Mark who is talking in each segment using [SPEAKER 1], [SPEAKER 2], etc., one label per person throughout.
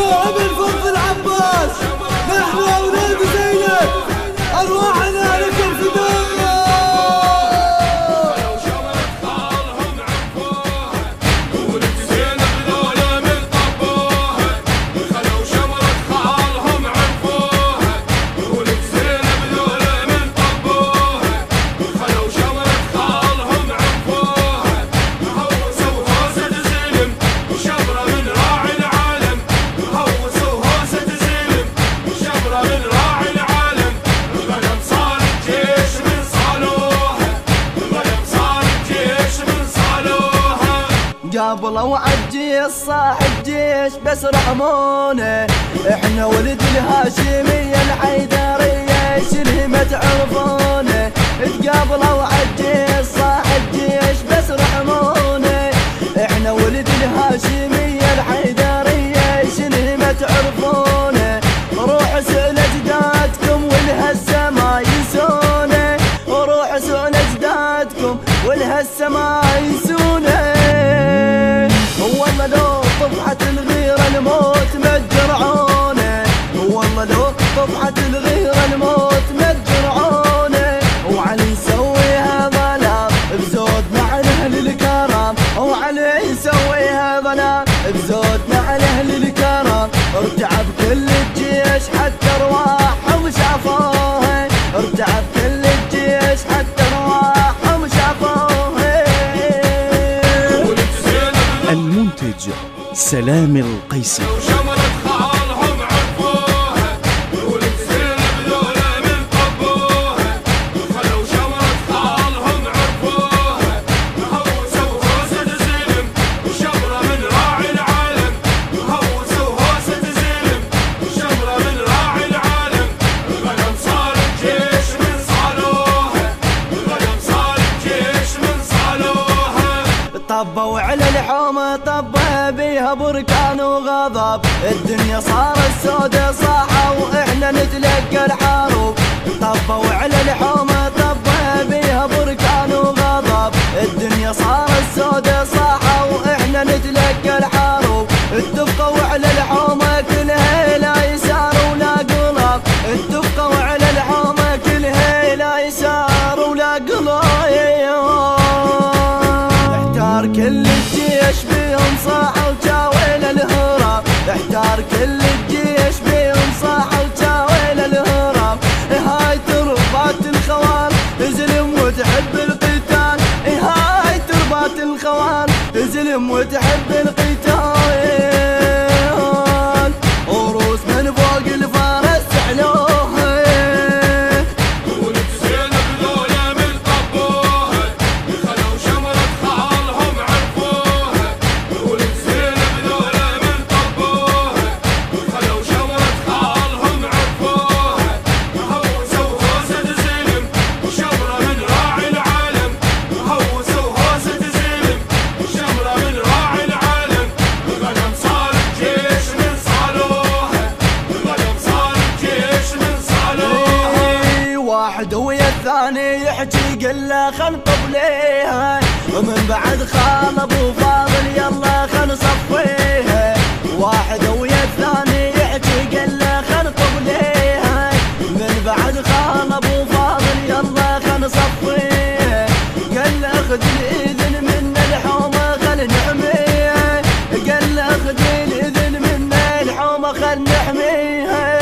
[SPEAKER 1] ابن فضل العباس، نحن اولاد زينب ارواحنا لك الفداء.
[SPEAKER 2] قابلوا عالجيش صاحب جيش بس رحمونا، احنا ولد الهاشمية الحيدرية شنو ما تعرفونا. تقابلوا عالجيش صاحب جيش بس رحمونا، احنا ولد الهاشمية الحيدرية شنو ما تعرفونا. روح سؤال اجدادكم والهسه ما ينسونا، روح سؤال اجدادكم والهسه ما ينسونا. والله لو طفحت الغيرة الموت ما تجرعونه، والله لو طفحت الغيرة الموت ما تجرعونه. وعلي نسويها ظلام بزودنا على اهل الكرام، وعلي نسويها ظلام بزودنا على اهل الكرام. ارجع بكل الجيش حتى ارواحهم شافوها، ارجع بكل الجيش حتى ارواحهم شافوها.
[SPEAKER 3] المنتج سلام القيسي.
[SPEAKER 2] طبوا على الحومة طبها بيها بركان وغضب، الدنيا صارت سودة صاحة واحنا نتلقى الحروب. طبوا على الحومة طبها بيها بركان وغضب، الدنيا صارت سودة صاحة واحنا نتلقى الحروب. اتفقوا على الحومة كلها لا يسار ولا قلب، اتفقوا على الحومة كلها لا يسار ولا قلب. كل الجيش بيهم صاحوا وجاويل الهرب، احتار كل الجيش بيهم صاحوا وجاويل الهرب. هاي تربات الخوان تزلم وتحب القتال، هاي تربات الخوان تزلم وتحب القتال. وروس من فوق الفارس سحلوها، واحد ويا الثاني يحكي قل له خنطب ليها، ومن بعد خال ابو فاضل يلا خل نصفيها. واحد ويا الثاني يحكي قل له خنطب ليها، من بعد خال ابو فاضل يلا خل نصفيها. قال له خذ الاذن من الحومه خل نحميها، قال له خذ الاذن من الحومه خل نحميها.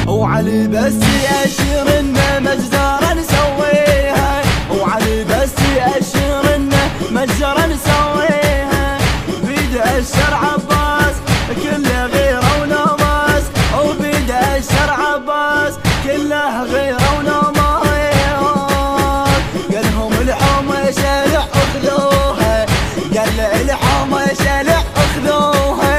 [SPEAKER 2] وعلي بس يأشر إنه مجزرة نسويها، وعلي بس يأشر إنه مجزرة نسويها. بيد الشرع عباس كله غيره ونماس، وبيد الشرع عباس كله غيره ونماس. قالهم الحومة شلع اخذوها، قال الحومة شلع اخذوها.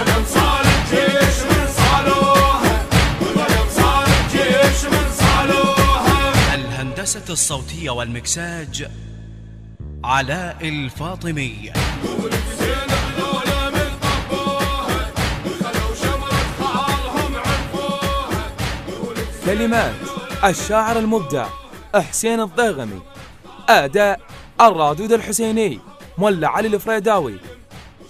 [SPEAKER 4] من صار الجيش من صار
[SPEAKER 3] الصوتية والمكساج علاء الفاطمي.
[SPEAKER 4] كلمات الشاعر المبدع حسين الضيغمي، أداء الرادود الحسيني مولى علي الفريداوي.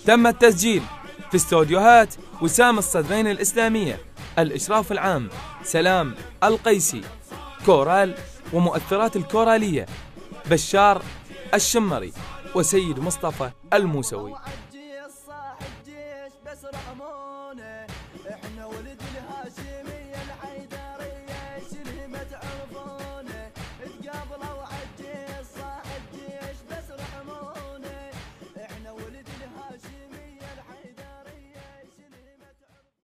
[SPEAKER 4] تم التسجيل في استوديوهات وسام الصدرين الإسلامية. الإشراف العام سلام القيسي. كورال ومؤثرات الكورالية بشار الشمري وسيد مصطفى الموسوي.
[SPEAKER 2] احنا ولد الهاشمية الحيدر.